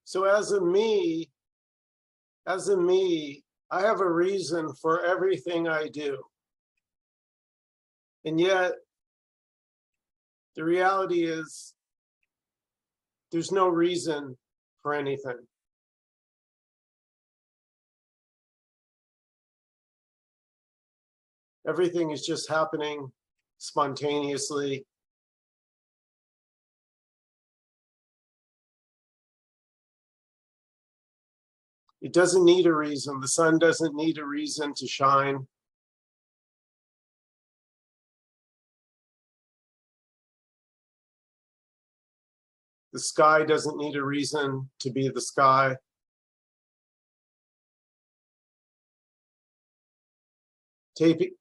So as a me, I have a reason for everything I do. And yet, the reality is there's no reason for anything. Everything is just happening spontaneously. It doesn't need a reason. The sun doesn't need a reason to shine. The sky doesn't need a reason to be the sky.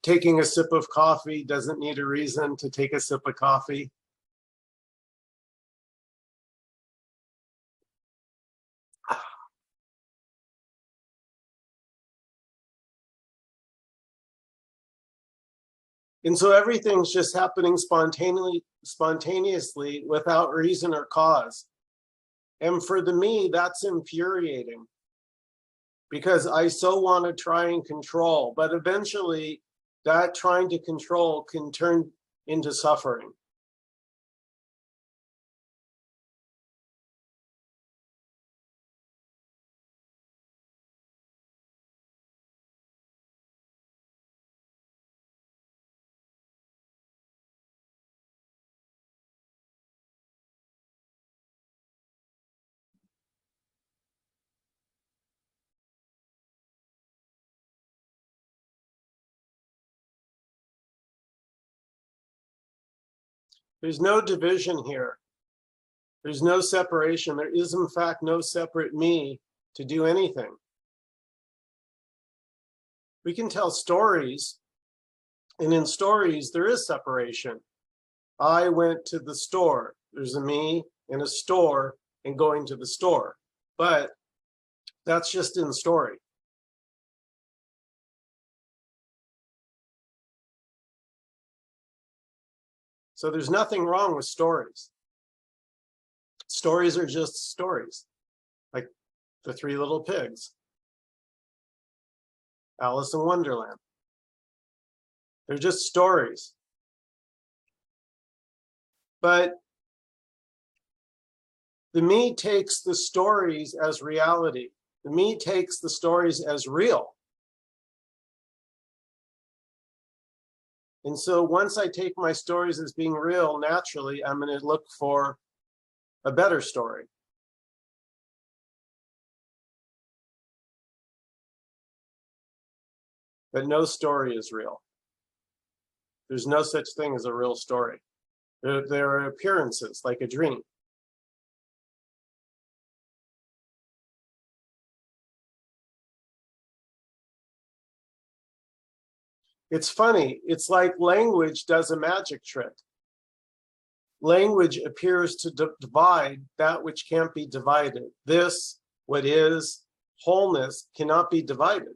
Taking a sip of coffee doesn't need a reason to take a sip of coffee. And so everything's just happening spontaneously without reason or cause. And for the me, that's infuriating because I so want to try and control, but eventually that trying to control can turn into suffering. There's no division here. There's no separation. There is, in fact, no separate me to do anything. We can tell stories, and in stories, there is separation. I went to the store. There's a me in a store and going to the store. But that's just in story. So there's nothing wrong with stories. Stories are just stories, like the Three Little Pigs, Alice in Wonderland. They're just stories. But the me takes the stories as reality. The me takes the stories as real. And so once I take my stories as being real, naturally, I'm going to look for a better story. But no story is real. There's no such thing as a real story. There are appearances, like a dream. It's funny. It's like language does a magic trick. Language appears to divide that which can't be divided. This, what is, wholeness cannot be divided.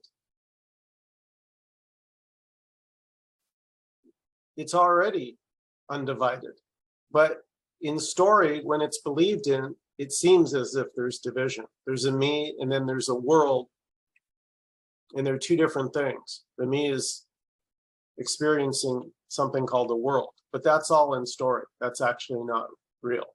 It's already undivided. But in story, when it's believed in, it seems as if there's division. There's a me, and then there's a world, and they're two different things. The me is experiencing something called a world, but that's all in story. That's actually not real.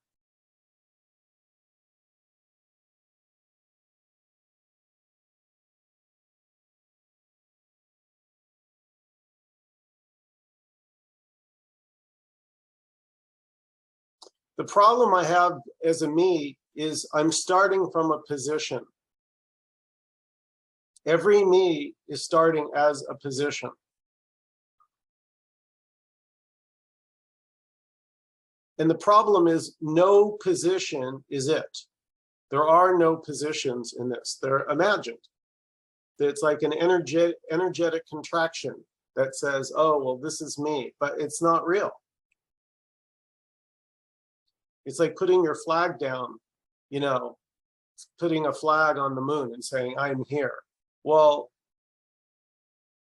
The problem I have as a me is I'm starting from a position. Every me is starting as a position. And the problem is no position is it. There are no positions in this. They're imagined. It's like an energetic contraction that says, oh, well, this is me, but it's not real. It's like putting your flag down, putting a flag on the moon and saying, I'm here. Well,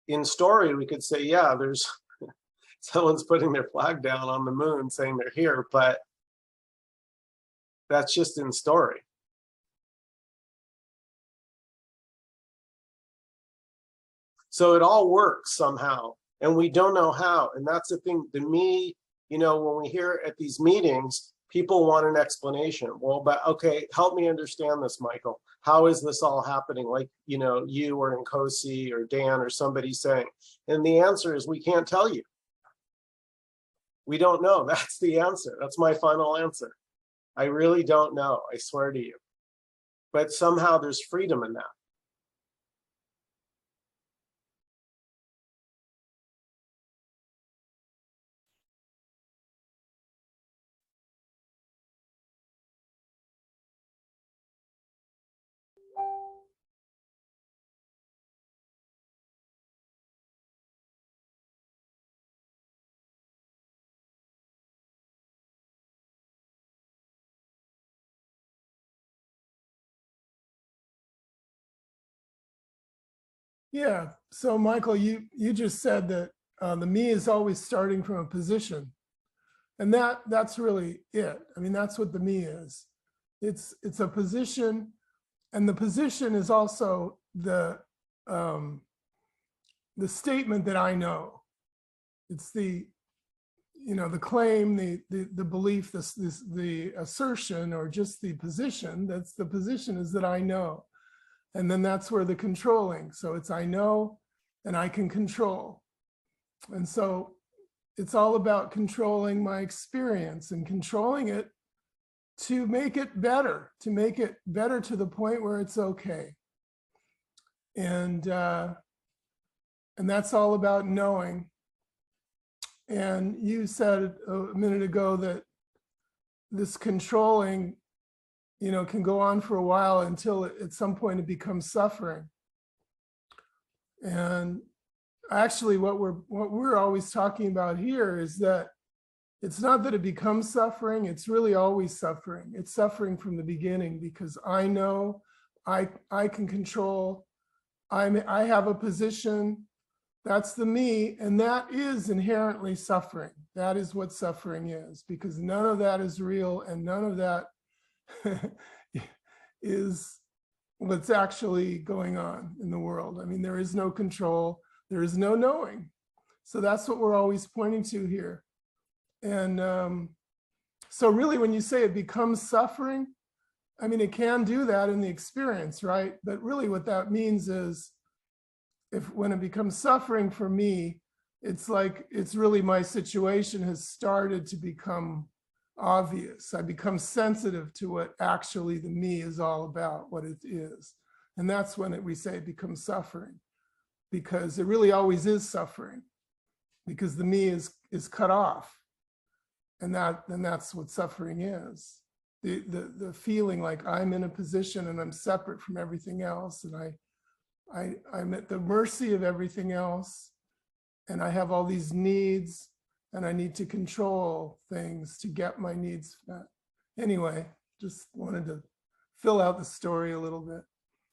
in story, we could say, yeah, there's someone's putting their flag down on the moon saying they're here, but that's just in story. So it all works somehow, and we don't know how. And that's the thing. To me, you know, when we hear at these meetings, people want an explanation. Well, but okay, help me understand this, Michael. How is this all happening? Like, you know, you or Nkosi or Dan or somebody saying. And the answer is we can't tell you. We don't know. That's the answer. That's my final answer. I really don't know. I swear to you. But somehow there's freedom in that. Yeah. So Michael, you just said that the me is always starting from a position, and that's really it. I mean, that's what the me is. It's a position, and the position is also the statement that I know. It's the, you know, the claim, the belief, the assertion, or just the position. That's the position, is that I know. And then that's where the controlling. So it's I know and I can control. And so it's all about controlling my experience and controlling it to make it better to the point where it's okay. And that's all about knowing. And you said a minute ago that this controlling, you know, can go on for a while until at some point it becomes suffering. And actually what we're always talking about here is that it's not that it becomes suffering, it's really always suffering. It's suffering from the beginning, because I know I can control, I have a position, that's the me, and that is inherently suffering. That is what suffering is, because none of that is real, and none of that is what's actually going on in the world. I mean, there is no control, there is no knowing. So that's what we're always pointing to here. And so really, when you say it becomes suffering, I mean, it can do that in the experience, right? But really what that means is, when it becomes suffering for me, it's like, it's really my situation has started to become obvious. I become sensitive to what actually the me is all about, what it is. And that's when we say it becomes suffering, because it really always is suffering, because the me is cut off. And that's what suffering is. The feeling like I'm in a position and I'm separate from everything else, and I'm at the mercy of everything else, and I have all these needs, and I need to control things to get my needs met. Anyway, just wanted to fill out the story a little bit.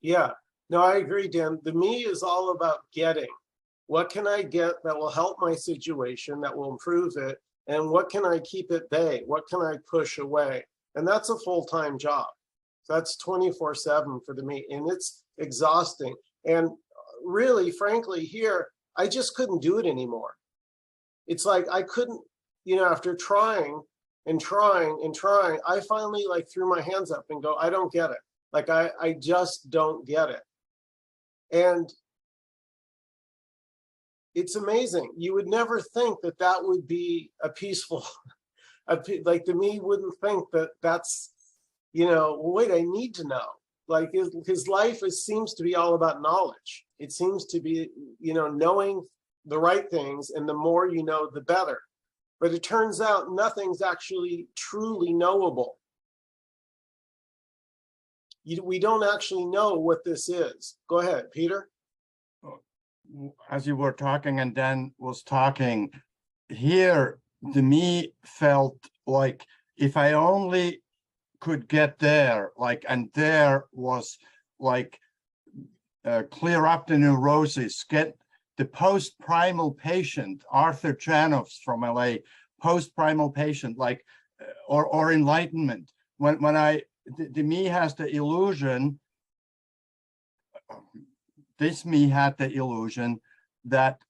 Yeah, no, I agree, Dan. The me is all about getting. What can I get that will help my situation, that will improve it? And what can I keep at bay? What can I push away? And that's a full-time job. That's 24/7 for the me, and it's exhausting. And really, frankly, here, I just couldn't do it anymore. It's like I couldn't, you know, after trying and trying and trying, I finally like threw my hands up and go, I don't get it. Like, I just don't get it. And it's amazing. You would never think that that would be a peaceful, like the me wouldn't think that that's, you know, well, wait, I need to know. Like his life seems to be all about knowledge. It seems to be, you know, knowing the right things, and the more you know, the better. But it turns out nothing's actually truly knowable. We don't actually know what this is. Go ahead, Peter. As you were talking and Dan was talking, here the me felt like if I only could get there, like, and there was like clear up the neurosis, get the post-primal patient, Arthur Chanovs from LA, post-primal patient, like, or enlightenment. When the me has the illusion, this me had the illusion that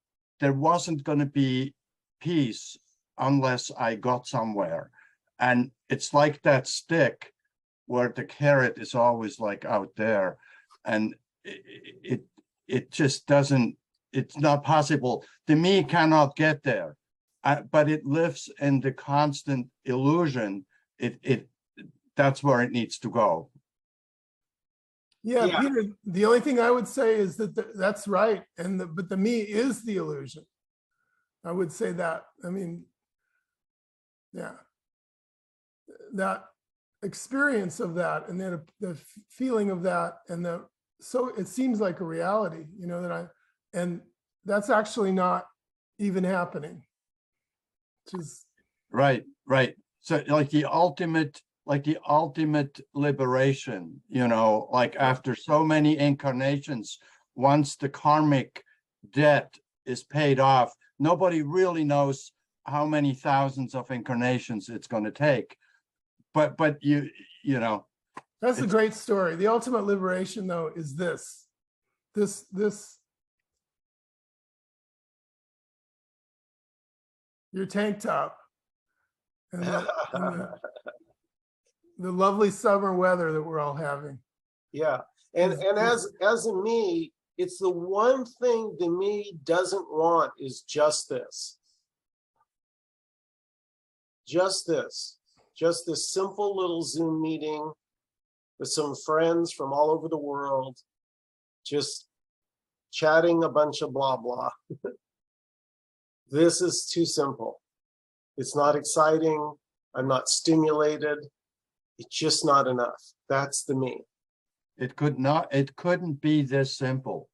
there wasn't going to be peace unless I got somewhere. And it's like that stick where the carrot is always like out there, and it just doesn't, it's not possible. The me cannot get there, but it lives in the constant illusion. That's where it needs to go. Yeah, Yeah. Peter, the only thing I would say is that that's right. But the me is the illusion. I would say that. I mean, yeah, that experience of that, and then the feeling of that, and so it seems like a reality, you know, and that's actually not even happening. Which is right. So like the ultimate liberation, you know, like after so many incarnations, once the karmic debt is paid off, nobody really knows how many thousands of incarnations it's going to take. But you know. That's a great story. The ultimate liberation, though, is this your tank top and the lovely summer weather that we're all having. Yeah. And as a me, it's the one thing the me doesn't want is just this. Just this simple little Zoom meeting with some friends from all over the world, just chatting a bunch of blah, blah. This is too simple. It's not exciting. I'm not stimulated. It's just not enough. That's the me. It couldn't be this simple.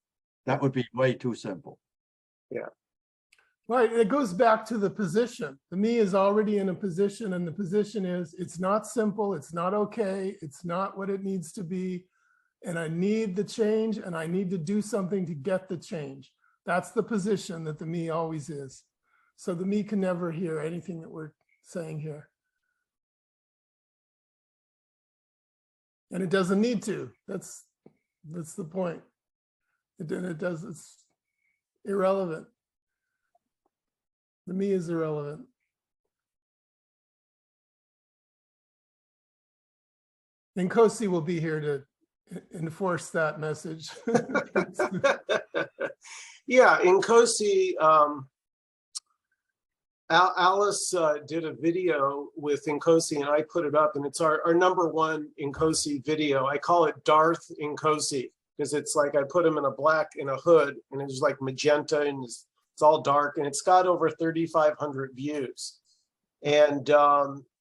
That would be way too simple. Yeah. Right. It goes back to the position. The me is already in a position, and the position is it's not simple. It's not okay. It's not what it needs to be. And I need the change, and I need to do something to get the change. That's the position that the me always is. So the me can never hear anything that we're saying here. And it doesn't need to. That's the point. It's irrelevant. The me is irrelevant. Nkosi will be here to enforce that message. Yeah, Nkosi, Alice did a video with Nkosi, and I put it up, and it's our #1 Nkosi video. I call it Darth Nkosi because it's like I put him in a black in a hood, and it's like magenta, and it's all dark, and it's got over 3,500 views. And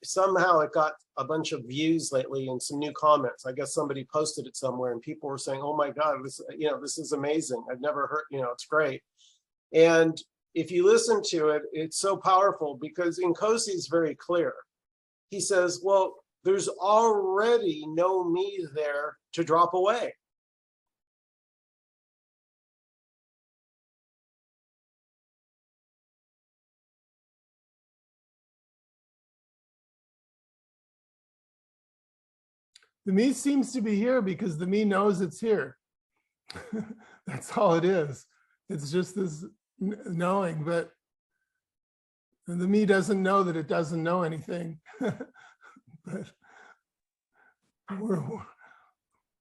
somehow it got a bunch of views lately and some new comments. I guess somebody posted it somewhere, and people were saying, "Oh my God, this is amazing. I've never heard, it's great." And if you listen to it, it's so powerful because Nkosi is very clear. He says, well, there's already no me there to drop away. The me seems to be here because the me knows it's here. That's all it is. It's just this knowing, but the me doesn't know that it doesn't know anything. But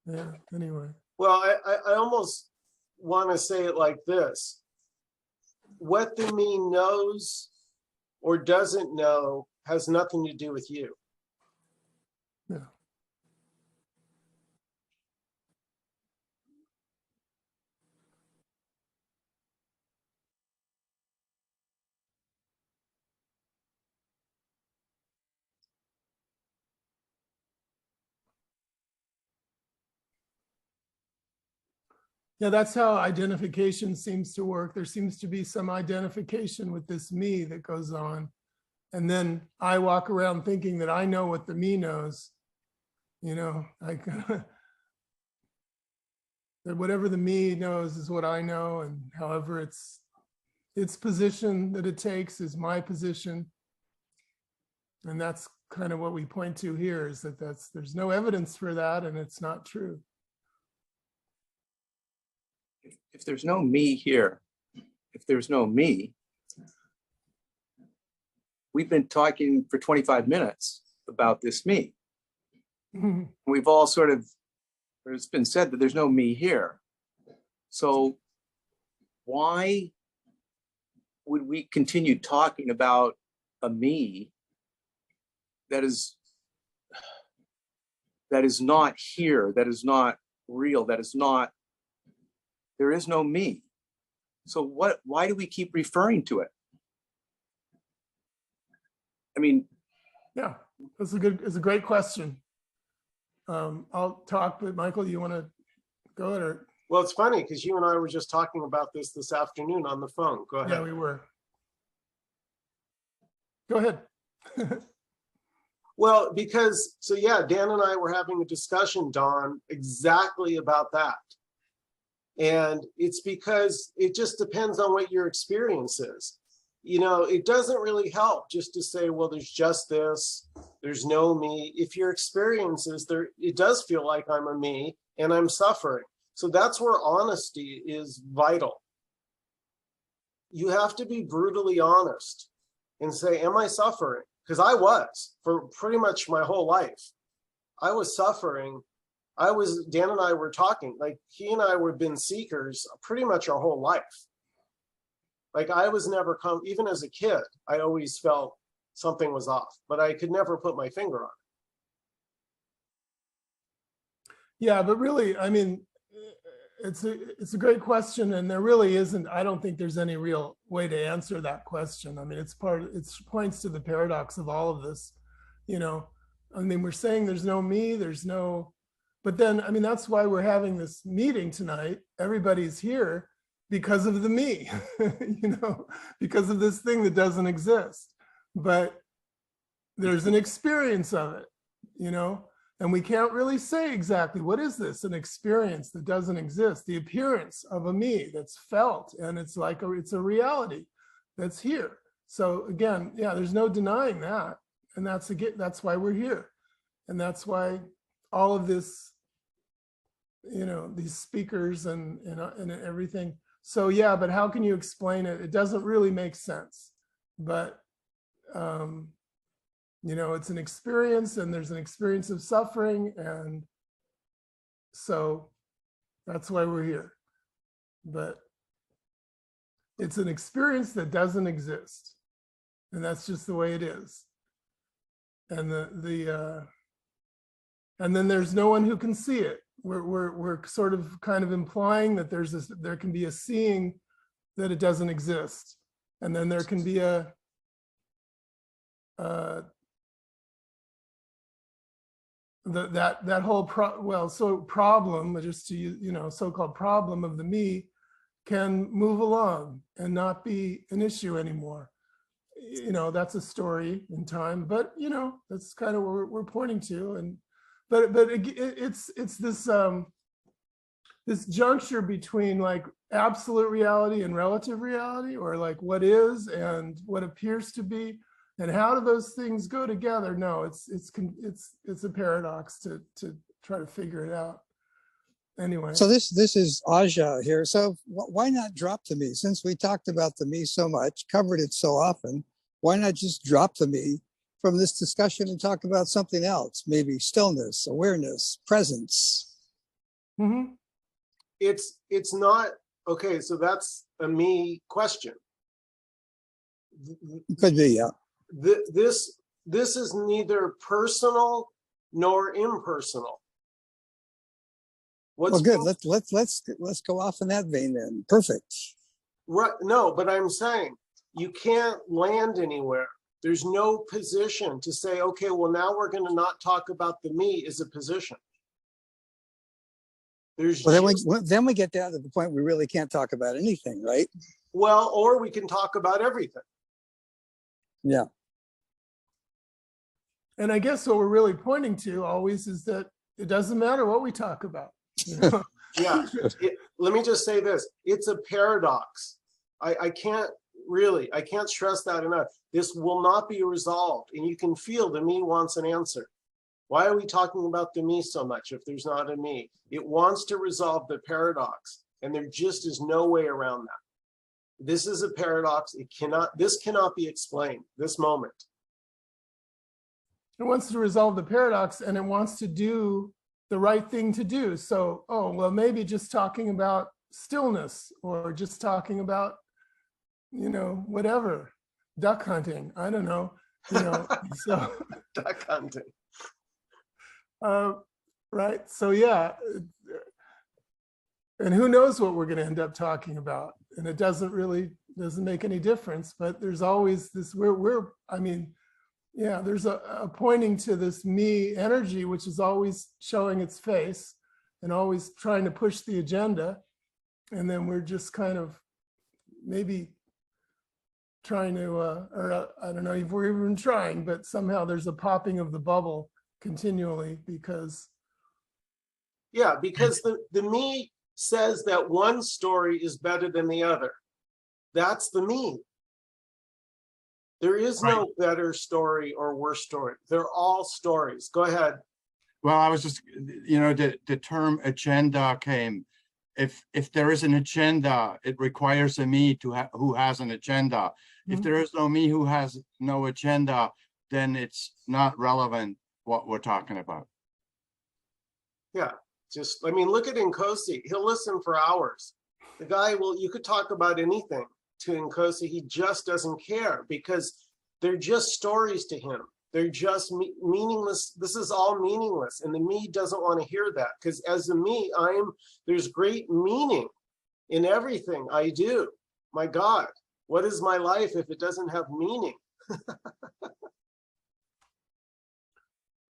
yeah, anyway. Well, I almost want to say it like this. What the me knows or doesn't know has nothing to do with you. Yeah. Yeah, that's how identification seems to work. There seems to be some identification with this me that goes on. And then I walk around thinking that I know what the me knows. That whatever the me knows is what I know, and however its position that it takes is my position. And that's kind of what we point to here, is that there's no evidence for that, and it's not true. If there's no me here, if there's no me, we've been talking for 25 minutes about this me. We've all sort of, it's been said that there's no me here. So why would we continue talking about a me that is not here, that is not real, that is not, there is no me. So why do we keep referring to it? I mean, Yeah, it's a great question. I'll talk, but Michael, you want to go ahead? Or Well, it's funny because you and I were just talking about this afternoon on the phone. Go ahead. yeah, we were. Go ahead. Well, because, so yeah, Dan and I were having a discussion, Don, exactly about that. And it's because it just depends on what your experience is. You know, it doesn't really help just to say, well, there's just this, there's no me. If your experience is there, it does feel like I'm a me and I'm suffering. So that's where honesty is vital. You have to be brutally honest and say, am I suffering? Because I was for pretty much my whole life. I was suffering. Dan and I were talking, like he and I were been seekers pretty much our whole life. Like I was never even as a kid, I always felt something was off, but I could never put my finger on it. Yeah, but really, I mean, it's a great question, and there really isn't. I don't think there's any real way to answer that question. I mean, it points to the paradox of all of this. You know, I mean, we're saying there's no me, there's no, but then, I mean, that's why we're having this meeting tonight. Everybody's here because of the me, you know, because of this thing that doesn't exist. But there's an experience of it, you know. And we can't really say exactly, what is this? An experience that doesn't exist, the appearance of a me that's felt, and it's like it's a reality that's here. So again, yeah, there's no denying that. And that's why we're here. And that's why all of this, you know, these speakers and everything. So yeah, but how can you explain it? It doesn't really make sense. But you know, it's an experience, and there's an experience of suffering, and so that's why we're here. But it's an experience that doesn't exist, and that's just the way it is. And and then there's no one who can see it. We're sort of kind of implying that there can be a seeing that it doesn't exist, and then there can be that whole problem, just to use, you know, so-called problem of the me, can move along and not be an issue anymore. You know, that's a story in time, but you know, that's kind of what we're pointing to. And but it's this this juncture between like absolute reality and relative reality, or like what is and what appears to be. And how do those things go together? No, it's a paradox to try to figure it out. Anyway. So this is Aja here. So why not drop the me? Since we talked about the me so much, covered it so often, why not just drop the me from this discussion and talk about something else? Maybe stillness, awareness, presence. Mm-hmm. It's not okay. So that's a me question. Could be, yeah. This is neither personal nor impersonal. Well, good. Let's go off in that vein then. Perfect. Right? No, but I'm saying you can't land anywhere. There's no position to say, okay, well now we're going to not talk about the me as a position. There's then we get down to the point we really can't talk about anything, right? Well, or we can talk about everything. Yeah. And I guess what we're really pointing to always is that it doesn't matter what we talk about. You know? Yeah. Let me just say this. It's a paradox. I can't stress that enough. This will not be resolved. And you can feel the me wants an answer. Why are we talking about the me so much if there's not a me? It wants to resolve the paradox. And there just is no way around that. This is a paradox. This cannot be explained, this moment. It wants to resolve the paradox, and it wants to do the right thing to do. So, oh, well, maybe just talking about stillness, or just talking about, whatever, duck hunting. I don't know, so. Duck hunting. Right. So, yeah. And who knows what we're going to end up talking about. And it doesn't make any difference, but there's always this, there's a pointing to this me energy, which is always showing its face and always trying to push the agenda. And then we're just kind of maybe trying to, or I don't know if we're even trying, but somehow there's a popping of the bubble continually because. Yeah, because the me says that one story is better than the other. That's the me. There is no better story or worse story. They're all stories. Go ahead. Well, I was just, the term agenda came. If there is an agenda, it requires a me who has an agenda. Mm-hmm. If there is no me who has no agenda, then it's not relevant what we're talking about. Yeah, look at Nkosi. He'll listen for hours. The guy you could talk about anything to Nkosi. He just doesn't care because they're just stories to him. They're just meaningless. This is all meaningless. And the me doesn't want to hear that because as a me, there's great meaning in everything I do. My God, what is my life if it doesn't have meaning?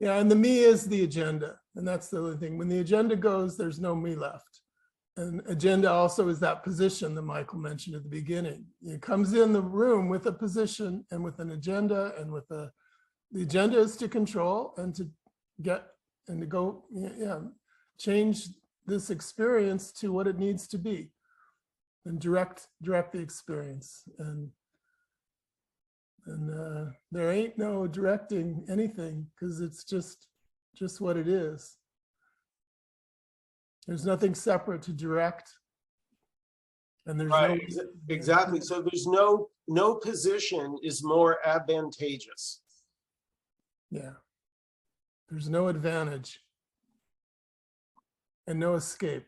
Yeah, and the me is the agenda. And that's the other thing. When the agenda goes, there's no me left. And agenda also is that position that Michael mentioned at the beginning. It comes in the room with a position and with an agenda, and with the agenda is to control and to go, change this experience to what it needs to be and direct the experience. And there ain't no directing anything because it's just what it is. There's nothing separate to direct. And there's right. Exactly. So there's no position is more advantageous. Yeah. There's no advantage and no escape.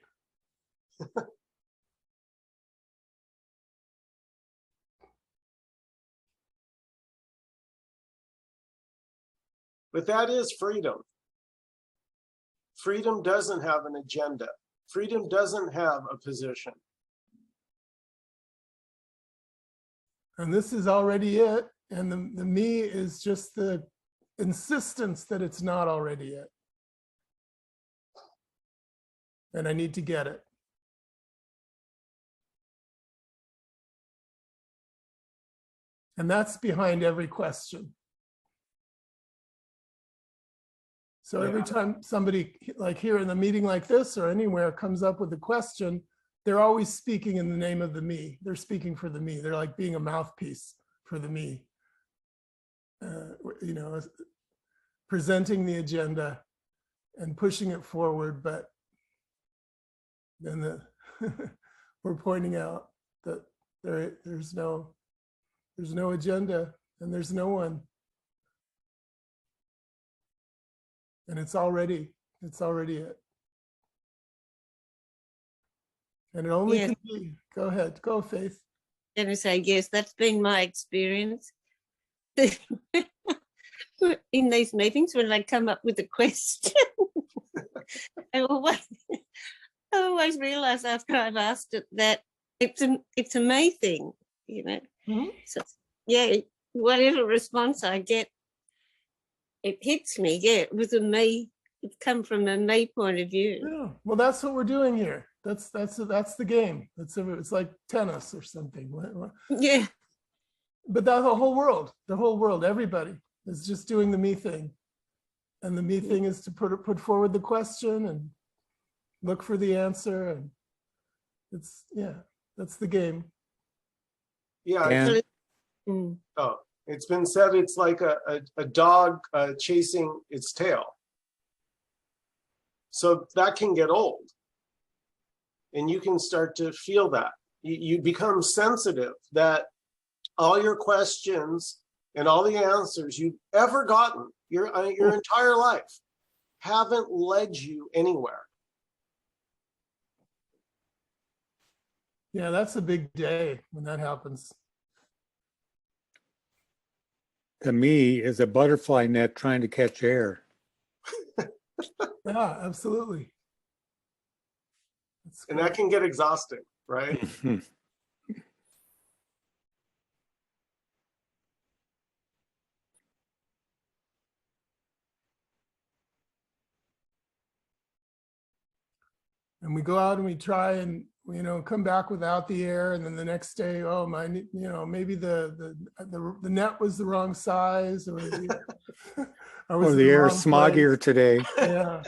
But that is freedom. Freedom doesn't have an agenda. Freedom doesn't have a position. And this is already it. And the me is just the insistence that it's not already it. And I need to get it. And that's behind every question. So every time somebody like here in the meeting like this or anywhere comes up with a question, they're always speaking in the name of the me. They're speaking for the me. They're like being a mouthpiece for the me. Presenting the agenda and pushing it forward, but then we're pointing out that there's no agenda and there's no one. And it's already it. And it only can be, go ahead, go Faith. I'm going to say, yes, that's been my experience. In these meetings when they come up with a question. I always realise after I've asked it that it's a me thing, Mm-hmm. So yeah, whatever response I get, it hits me, with a me. It's come from a me point of view. Yeah. Well, that's what we're doing here. That's the game. It's like tennis or something. Yeah. But the whole world, everybody is just doing the me thing. And the me thing is to put forward the question and look for the answer. And that's the game. Yeah. Oh, it's been said it's like a dog chasing its tail. So that can get old. And you can start to feel that. You become sensitive that all your questions and all the answers you've ever gotten your entire life haven't led you anywhere. Yeah, that's a big day when that happens. To me, is a butterfly net trying to catch air. Yeah, absolutely. That's And that great. can get exhausting, right? And we go out and we try and, you know, come back without the air, and then the next day, oh my, you know, maybe the net was the wrong size, or the, or was Oh, it the air wrong smoggier place? today. Yeah.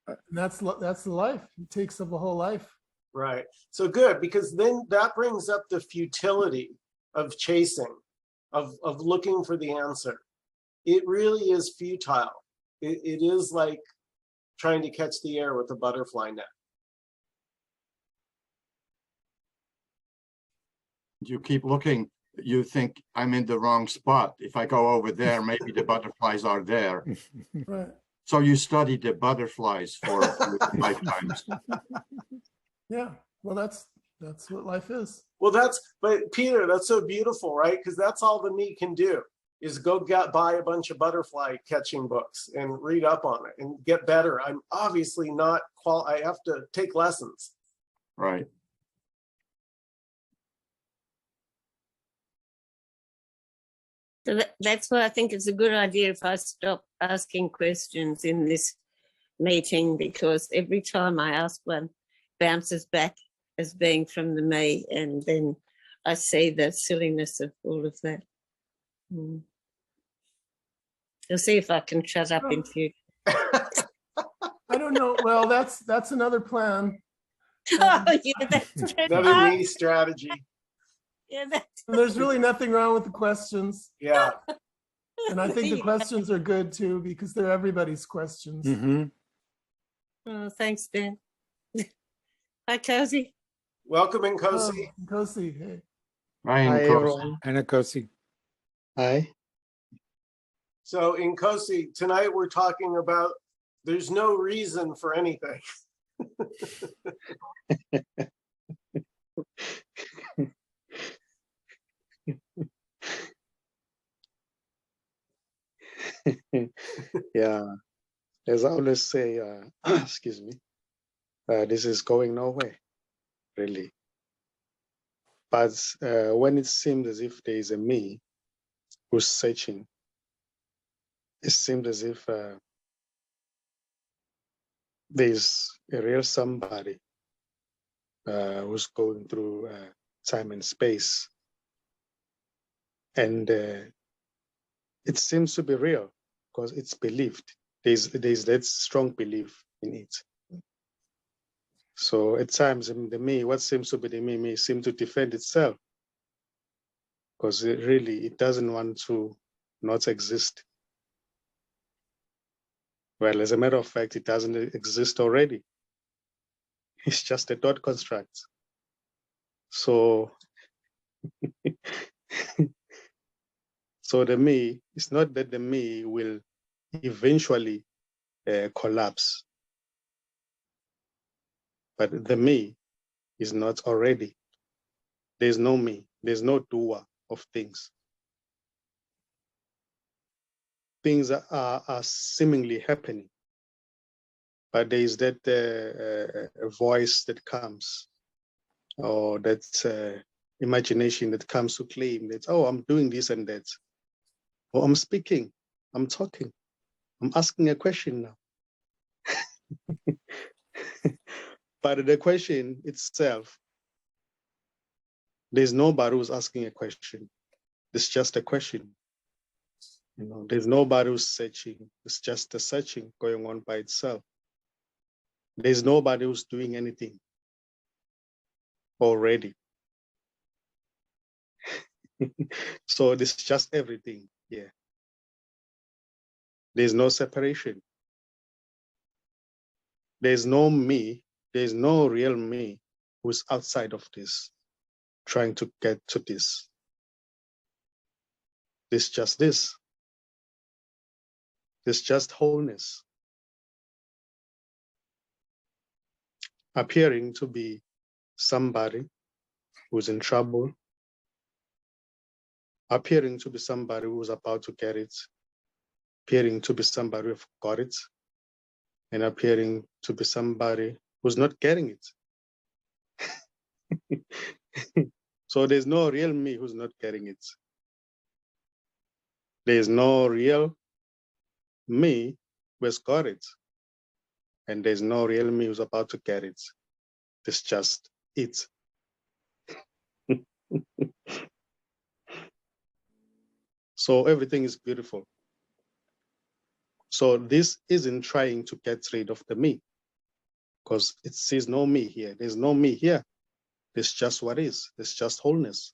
And that's the life. It takes up a whole life. Right. So good, because then that brings up the futility of chasing, of looking for the answer. It really is futile. It is like trying to catch the air with a butterfly net. You keep looking, you think I'm in the wrong spot. If I go over there, maybe the butterflies are there. Right. So you study the butterflies for lifetimes. Yeah. Well, that's what life is. Well, but Peter, that's so beautiful, right? Because that's all the me can do is go buy a bunch of butterfly catching books and read up on it and get better. I'm obviously not I have to take lessons. Right. So that's why I think it's a good idea if I stop asking questions in this meeting, because every time I ask one, bounces back as being from the me, and then I see the silliness of all of that. I'll see if I can shut up in future. I don't know. Well, that's another plan. Oh, yeah, that's Another me strategy. Yeah, that's There's really nothing wrong with the questions. Yeah. And I think the questions are good too, because they're everybody's questions. Mm-hmm. Oh, thanks, Dan. Hi, Cozy. Welcome, Nkosi. Nkosi, hey. Right. Hi everyone. Nkosi. Hi. So Nkosi, tonight we're talking about there's no reason for anything. Yeah, as I always say, excuse me, this is going nowhere, really. But when it seems as if there is a me who's searching, it seems as if there's a real somebody who's going through time and space. And it seems to be real because it's believed. There's that strong belief in it. So at times, the me, what seems to be the me, may seem to defend itself because it doesn't want to not exist. Well, as a matter of fact, it doesn't exist already. It's just a thought construct. So, so the me, it's not that the me will eventually collapse, but the me is not already. There's no me. There's no doer of things. Things are seemingly happening, but there is that voice that comes, or that imagination that comes to claim that, oh, I'm doing this and that, or I'm speaking, I'm talking, I'm asking a question now. But the question itself, there's nobody who's asking a question. It's just a question. You know, there's nobody who's searching. It's just a searching going on by itself. There's nobody who's doing anything already. So this is just everything. Yeah. There's no separation. There's no me. There's no real me who's outside of this, trying to get to this. This just this. This just wholeness. Appearing to be somebody who's in trouble, appearing to be somebody who's about to get it, appearing to be somebody who's got it, and appearing to be somebody who's not getting it. So there's no real me who's not getting it. There's no real me who's got it. And there's no real me who's about to get it. It's just it. So everything is beautiful. So this isn't trying to get rid of the me, because it sees no me here. There's no me here. There's just what is. There's just wholeness.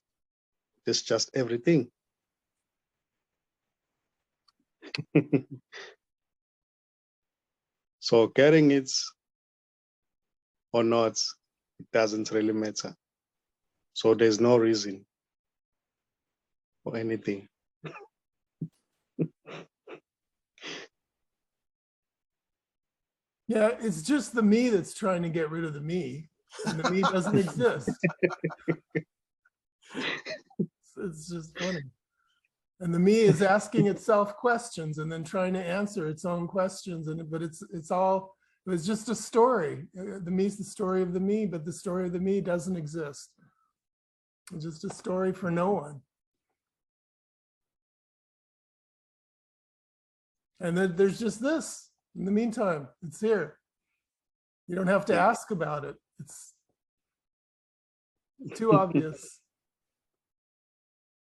There's just everything. So getting it or not, it doesn't really matter. So there's no reason for anything. Yeah, it's just the me that's trying to get rid of the me, and the me doesn't exist. It's just funny. And the me is asking itself questions and then trying to answer its own questions. But it was just a story. The me's the story of the me, but the story of the me doesn't exist. It's just a story for no one. And then there's just this. In the meantime, it's here. You don't have to ask about it. It's too obvious.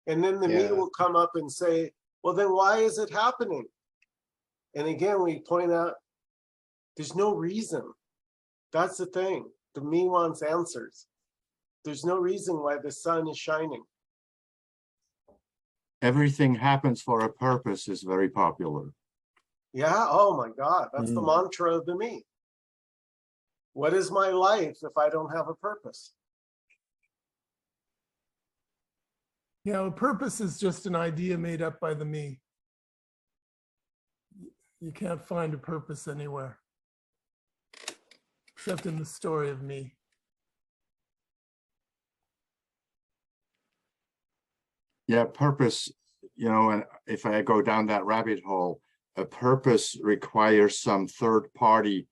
And then the me will come up and say, well, then why is it happening? And again, we point out, there's no reason. That's the thing. The me wants answers. There's no reason why the sun is shining. Everything happens for a purpose is very popular. Yeah, oh my God, that's the mantra of the me. What is my life if I don't have a purpose? Yeah, a purpose is just an idea made up by the me. You can't find a purpose anywhere, except in the story of me. Yeah, purpose, you know, and if I go down that rabbit hole, a purpose requires some third party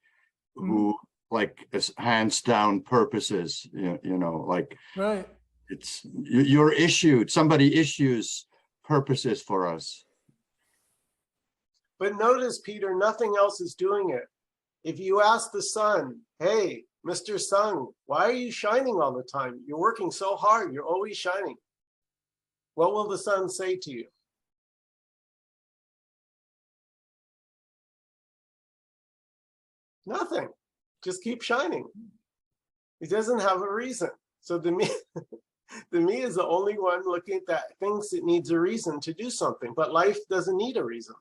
who like hands down purposes, you know, like Right. it's you're issued, somebody issues purposes for us. But notice, Peter, nothing else is doing it. If you ask the sun, hey, Mr. Sun, why are you shining all the time? You're working so hard, you're always shining. What will the sun say to you? Nothing. Just keep shining. It doesn't have a reason. So the me is the only one looking at that, thinks it needs a reason to do something, but life doesn't need a reason.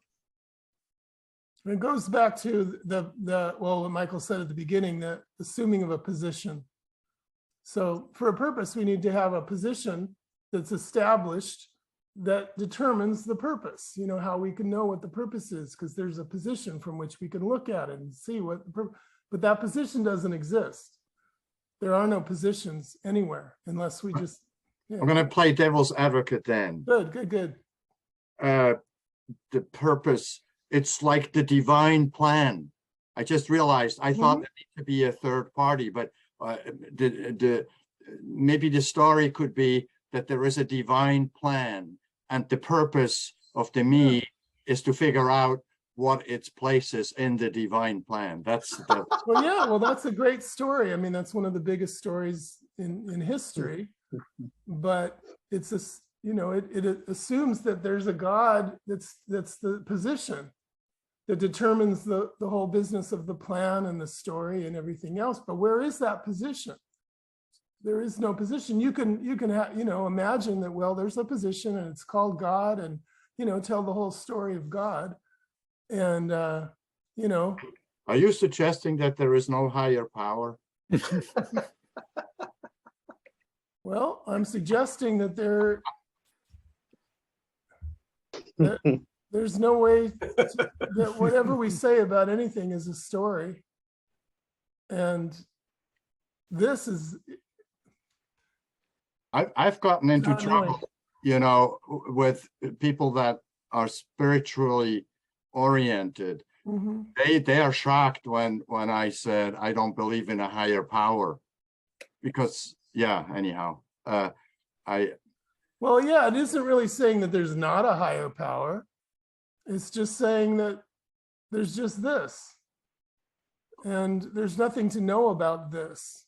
It goes back to well, what Michael said at the beginning, the assuming of a position. So for a purpose, we need to have a position that's established that determines the purpose, you know, how we can know what the purpose is, because there's a position from which we can look at it and see what the purpose, but that position doesn't exist. There are no positions anywhere unless we just. Yeah. I'm going to play devil's advocate then. Good. The purpose, it's like the divine plan. I just realized I thought there needed to be a third party, but maybe the story could be that there is a divine plan and the purpose of the me is to figure out what its place is in the divine plan. That's the Well, yeah, well, that's a great story. I mean, that's one of the biggest stories in history, but it's a, you know, it assumes that there's a God that's the position that determines the whole business of the plan and the story and everything else. But where is that position? There is no position. You can you know, imagine that, well, there's a position and it's called God, and, you know, tell the whole story of God. And, you know. Are you suggesting that there is no higher power? Well, I'm suggesting that there's no way that whatever we say about anything is a story. And this is I've gotten into not knowing. trouble, you know, with people that are spiritually oriented. Mhm. They are shocked when I said I don't believe in a higher power, because yeah, anyhow, Well, yeah, it isn't really saying that there's not a higher power. It's just saying that there's just this. And there's nothing to know about this.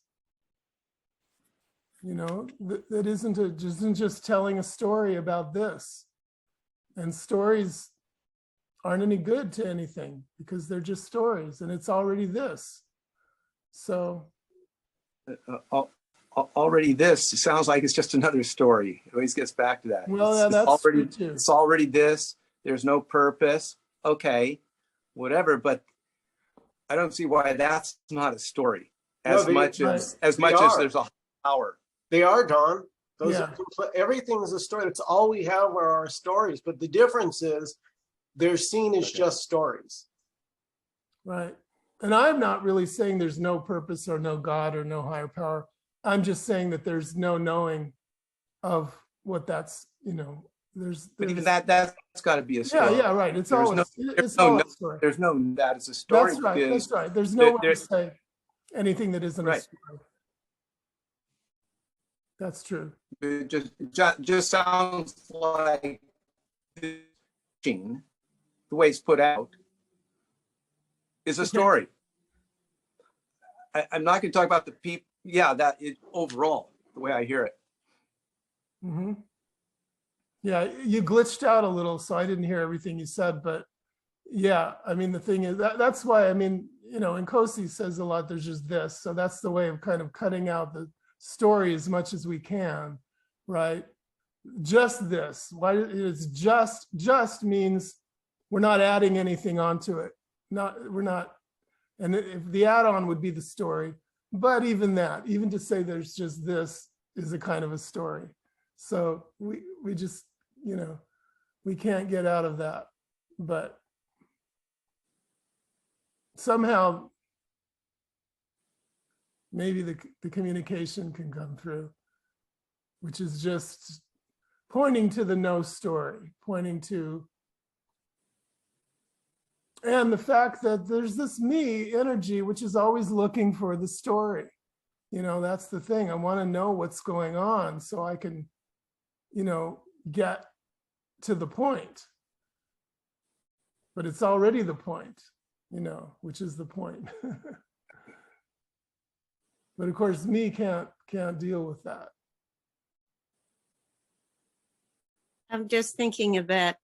You know, that isn't just telling a story about this. And stories aren't any good to anything because they're just stories and it's already this. So Already this sounds like it's just another story. It always gets back to that. well, yeah, that's already, true too. it's already this. There's no purpose. Okay, whatever. But I don't see why that's not a story as much as there's a power. They are, Don. Those Yeah. are everything's a story. It's all we have are our stories. But the difference is they're seen as just stories. Right. And I'm not really saying there's no purpose or no God or no higher power. I'm just saying that there's no knowing of what that's, you know, But even that's got to be a story. Yeah, right. It's There's always no- it's no- always a story. There's no that it's a story. That's right. because That's right. There's no way there- to say anything that isn't a Right. story. That's true. It just sounds like the way it's put out is a story. I'm not going to talk about the people. Yeah, that is overall the way I hear it. Hmm. Yeah, you glitched out a little, so I didn't hear everything you said. But yeah, I mean, the thing is that's why, I mean, you know, Nkosi says a lot, there's just this. So that's the way of kind of cutting out the story as much as we can, right? Just this. Why it's just means we're not adding anything onto it. We're not, and if the add-on would be the story, but even that, even to say there's just this is a kind of a story. So we just, you know, we can't get out of that, but somehow maybe the communication can come through, which is just pointing to the no story, pointing to, and the fact that there's this me energy, which is always looking for the story. You know, that's the thing. I want to know what's going on so I can, you know, get to the point. But it's already the point, you know, which is the point. But of course, me can't deal with that. I'm just thinking about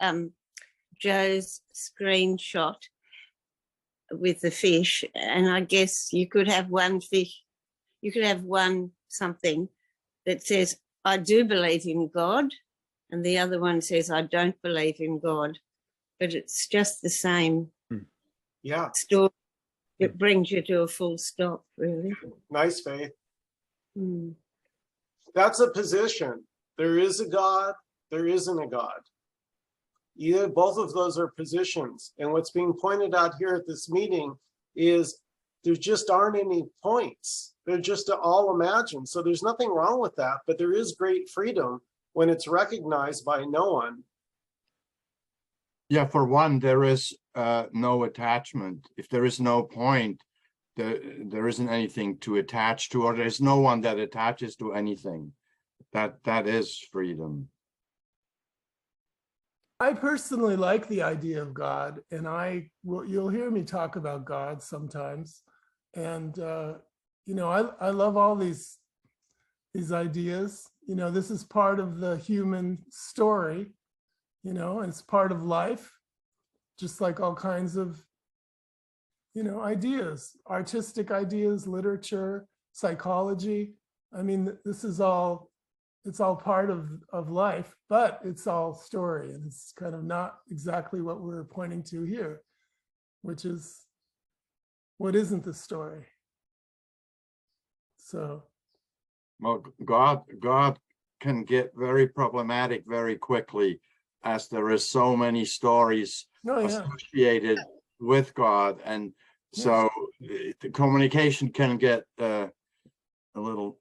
Joe's screenshot with the fish, and I guess you could have one fish, you could have one something that says, I do believe in God, and the other one says, I don't believe in God, but it's just the same Yeah, story. It brings you to a full stop, really. nice, Faith. Mm. That's a position. There is a God, there isn't a God. Either both of those are positions. And what's being pointed out here at this meeting is there just aren't any points. They're just all imagined. So there's nothing wrong with that, but there is great freedom when it's recognized by no one. yeah, for one, there is no attachment. If there is no point, there isn't anything to attach to, or there's no one that attaches to anything. That is freedom. I personally like the idea of God, and you'll hear me talk about God sometimes. And, you know, I love all these ideas. You know, this is part of the human story, you know, and it's part of life, just like all kinds of, you know, ideas, artistic ideas, literature, psychology. I mean, this is all, it's all part of life, but it's all story, and it's kind of not exactly what we're pointing to here, which is what isn't the story. So Well, God can get very problematic very quickly, as there is so many stories Oh, yeah. associated with God, and so the communication can get a little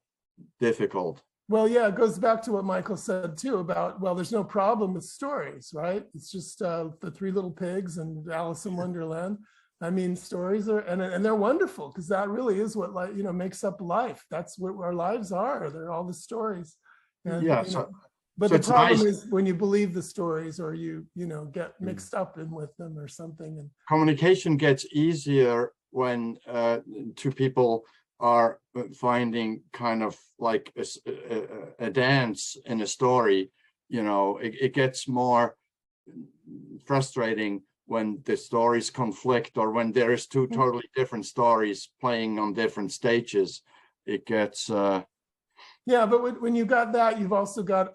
difficult. Well, yeah, it goes back to what Michael said too about, well, there's no problem with stories, right? It's just the Three Little Pigs and Alice in Wonderland. I mean, stories are, and they're wonderful, because that really is what, like, makes up life. That's what our lives are. They're all the stories. And, Yeah, but so the it's problem nice. is when you believe the stories, or you get mixed up in with them or something. And Communication gets easier when two people are finding kind of like a dance in a story. It gets more frustrating when the stories conflict, or when there is two totally different stories playing on different stages. It gets yeah, but when you got that, you've also got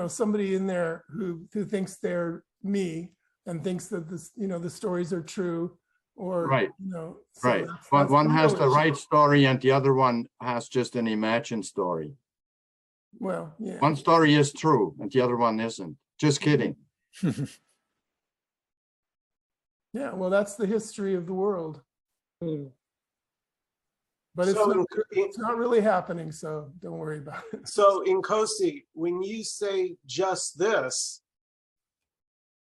somebody in there who thinks they're me and thinks that the stories are true, or right. so Right. that's One the has real the issue. right story, and the other one has just an imagined story. Well, yeah. One story is true, and the other one isn't. Just kidding. Yeah, well, that's the history of the world. Mm. But So it's not really happening, so don't worry about it. So Nkosi, when you say just this,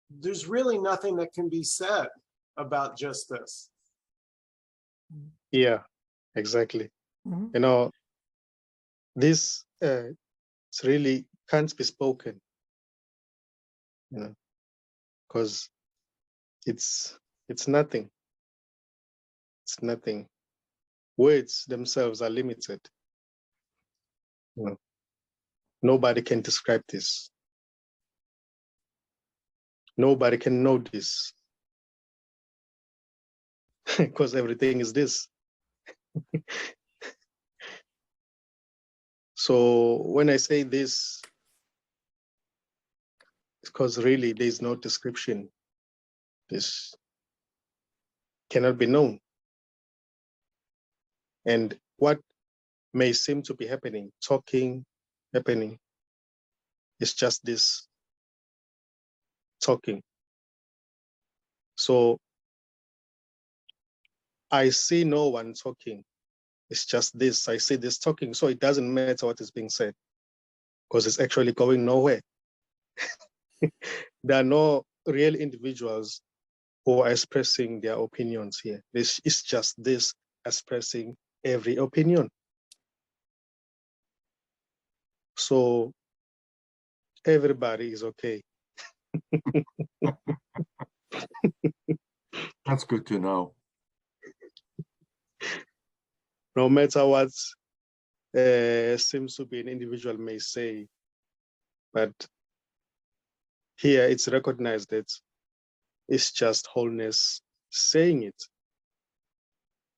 there's really nothing that can be said about just this. Yeah, exactly. Mhm. This it's really can't be spoken, because it's nothing. It's nothing. Words themselves are limited. Nobody can describe this. Nobody can know this, because everything is this. So when I say this, it's because really there's no description. This cannot be known. And what may seem to be happening, happening, is just this talking. So I see no one talking. It's just this. I see this talking. So it doesn't matter what is being said, because it's actually going nowhere. There are no real individuals who are expressing their opinions here. This is just this expressing every opinion. So everybody is okay. That's good to know. No matter what seems to be an individual may say, but here it's recognized that it's just wholeness saying it,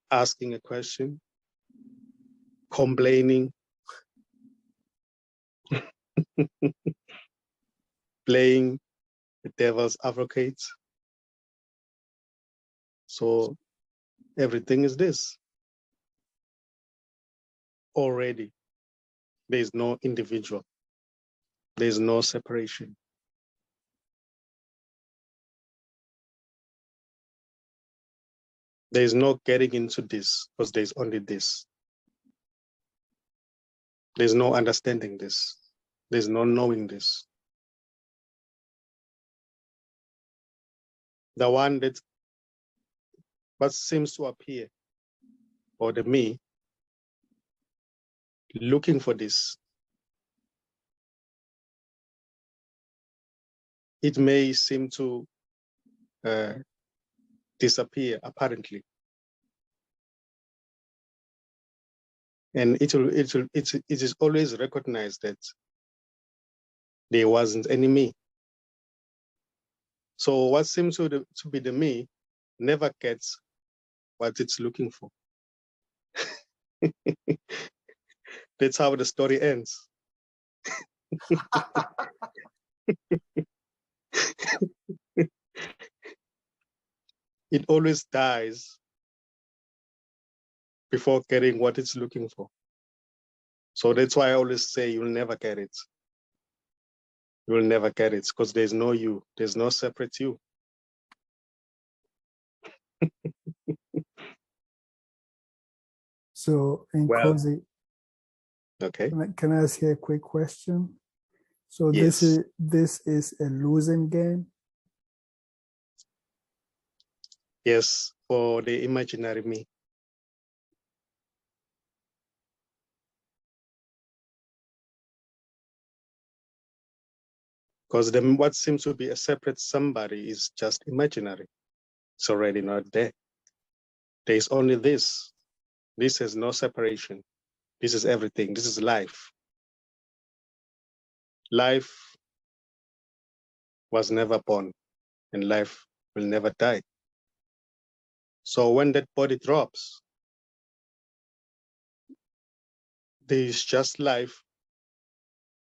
asking a question, complaining, playing the devil's advocate. So everything is this. Already, there's no individual. There's no separation. There's no getting into this, because there's only this. There's no understanding this. There's no knowing this. The one that what seems to appear, or the me, looking for this, it may seem to disappear apparently. And it is always recognized that there wasn't any me. So what seems to be the me never gets what it's looking for. That's how the story ends. It always dies before getting what it's looking for. So that's why I always say you'll never get it. You'll never get it because there's no you. There's no separate you. So, Well, Nkosi, okay. can I ask you a quick question? So Yes. this is a losing game. Yes, for the imaginary me. Because what seems to be a separate somebody is just imaginary. It's already not there. There is only this. This has no separation. This is everything. This is life. Life was never born, and life will never die. So when that body drops, there is just life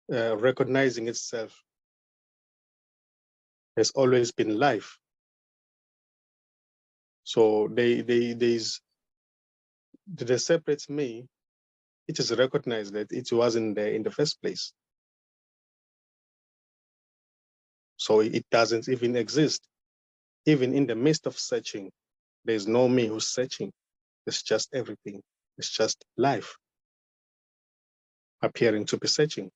recognizing itself. There's always been life. So there's the separates me. It is recognized that it wasn't there in the first place. So it doesn't even exist. Even in the midst of searching, there's no me who's searching. It's just everything. It's just life appearing to be searching.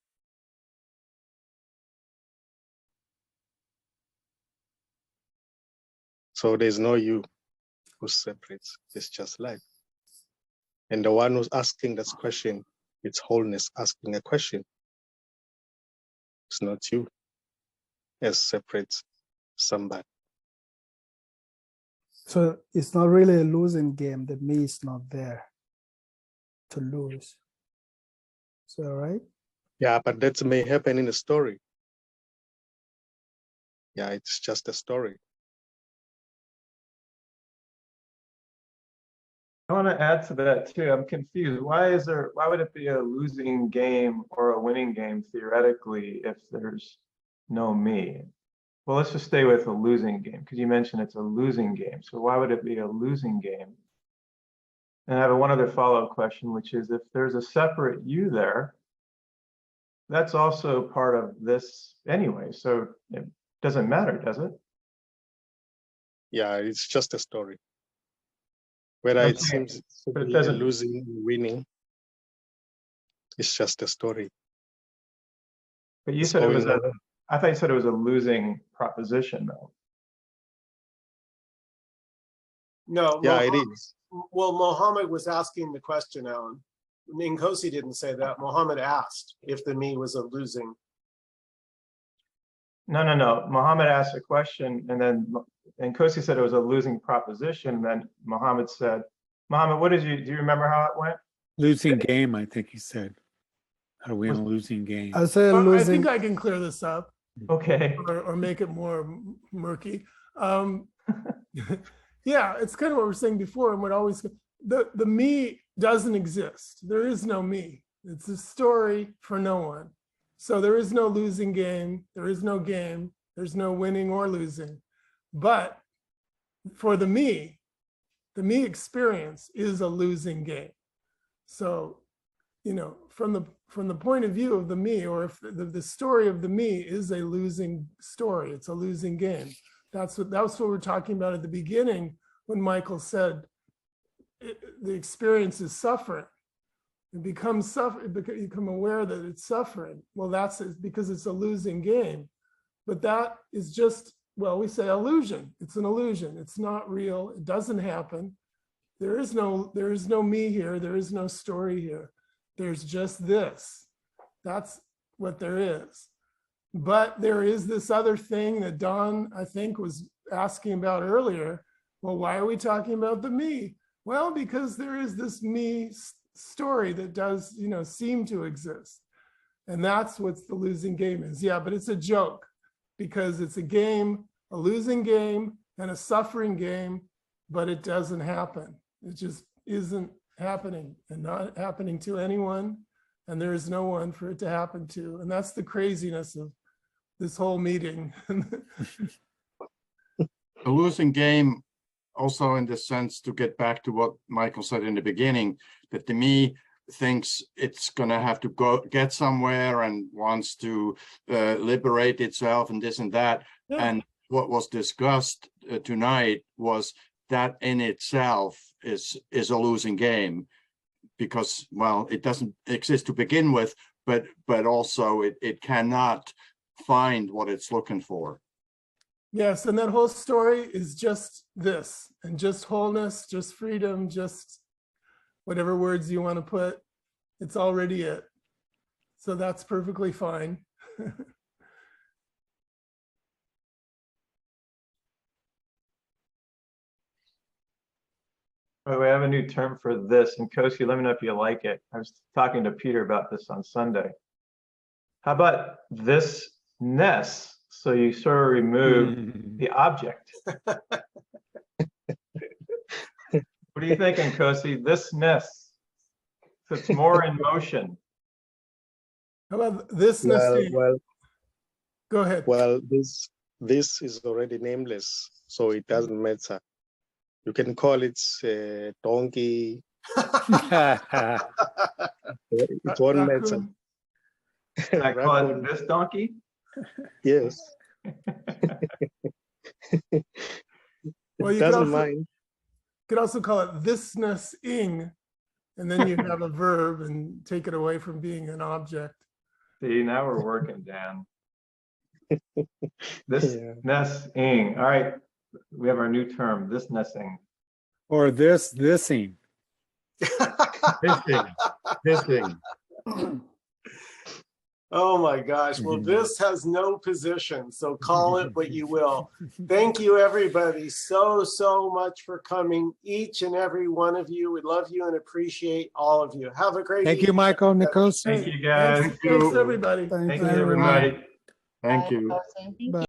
So there's no you who separates. It's just life. And the one who's asking this question, it's wholeness asking a question. It's not you as separate somebody. So it's not really a losing game. The me is not there to lose. Is that right? Yeah, but that may happen in a story. Yeah, it's just a story. I want to add to that too. I'm confused. Why would it be a losing game or a winning game theoretically if there's no me? Well, let's just stay with a losing game because you mentioned it's a losing game. So why would it be a losing game? And I have one other follow-up question, which is if there's a separate you there, that's also part of this anyway. So it doesn't matter, does it? Yeah, it's just a story. Whether it seems to but it be doesn't. losing, winning, it's just a story. But you It's said it was going a, I thought you said it was a losing proposition though. No, Yeah, it Mohammed, is. well, Mohammed was asking the question, Alan. Nkosi didn't say that. Mohammed asked if the me was a losing. No. Mohammed asked a question and then Nkosi said it was a losing proposition. And then Mohammed said, Mohammed, do you remember how it went? Losing game, I think he said. Are we in a losing game? I say I losing. think I can clear this up Okay. or make it more murky. Yeah, it's kind of what we're saying before, and what always the me doesn't exist. There is no me. It's a story for no one. So there is no losing game. There is no game. There's no winning or losing. But for the me experience is a losing game. So, you know, from the point of view of the me, or if the story of the me is a losing story, it's a losing game. That's what we're talking about at the beginning when Michael said the experience is suffering. It becomes suffering, you become aware that it's suffering. Well, that's because it's a losing game. But that is just, well, we say illusion. It's an illusion. It's not real. It doesn't happen. There is no me here. There is no story here. There's just this. That's what there is. But there is this other thing that Don, I think, was asking about earlier. Well, why are we talking about the me? Well, because there is this me story that does, you know, seem to exist. And that's what the losing game is. Yeah, but it's a joke because it's a game, a losing game and a suffering game, but it doesn't happen. It just isn't happening and not happening to anyone. And there is no one for it to happen to. And that's the craziness of this whole meeting. A losing game also in the sense, to get back to what Michael said in the beginning, that the me thinks it's going to have to get somewhere and wants to liberate itself and this and that. Yeah. And what was discussed tonight was that in itself is a losing game, because, well, it doesn't exist to begin with, but also it cannot find what it's looking for. Yes, and that whole story is just this, and just wholeness, just freedom, just whatever words you want to put. It's already it. So that's perfectly fine. By the way, I have a new term for this, and Nkosi, let me know if you like it. I was talking to Peter about this on Sunday. How about this-ness? So you sort of remove the object. What do you think, Nkosi? This-ness. So it's more in motion. How about this? Well, Go ahead. well, this is already nameless, so it doesn't matter. You can call it donkey. It won't matter. Can I call it this donkey? Yes. Well, you Doesn't mind. could also call it thisness-ing, and then you have a verb and take it away from being an object. See, now we're working, Dan. This-ness-ing. All right, we have our new term, this-nessing. Or thising. Hissing. Oh my gosh. Well, this has no position, so call it what you will. Thank you, everybody, so much for coming. Each and every one of you. We love you and appreciate all of you. Have a great Thank you, evening. Michael-Dan-Nkosi. Thank you, guys. Thanks, everybody. Thank you, everybody. Thank you. Bye.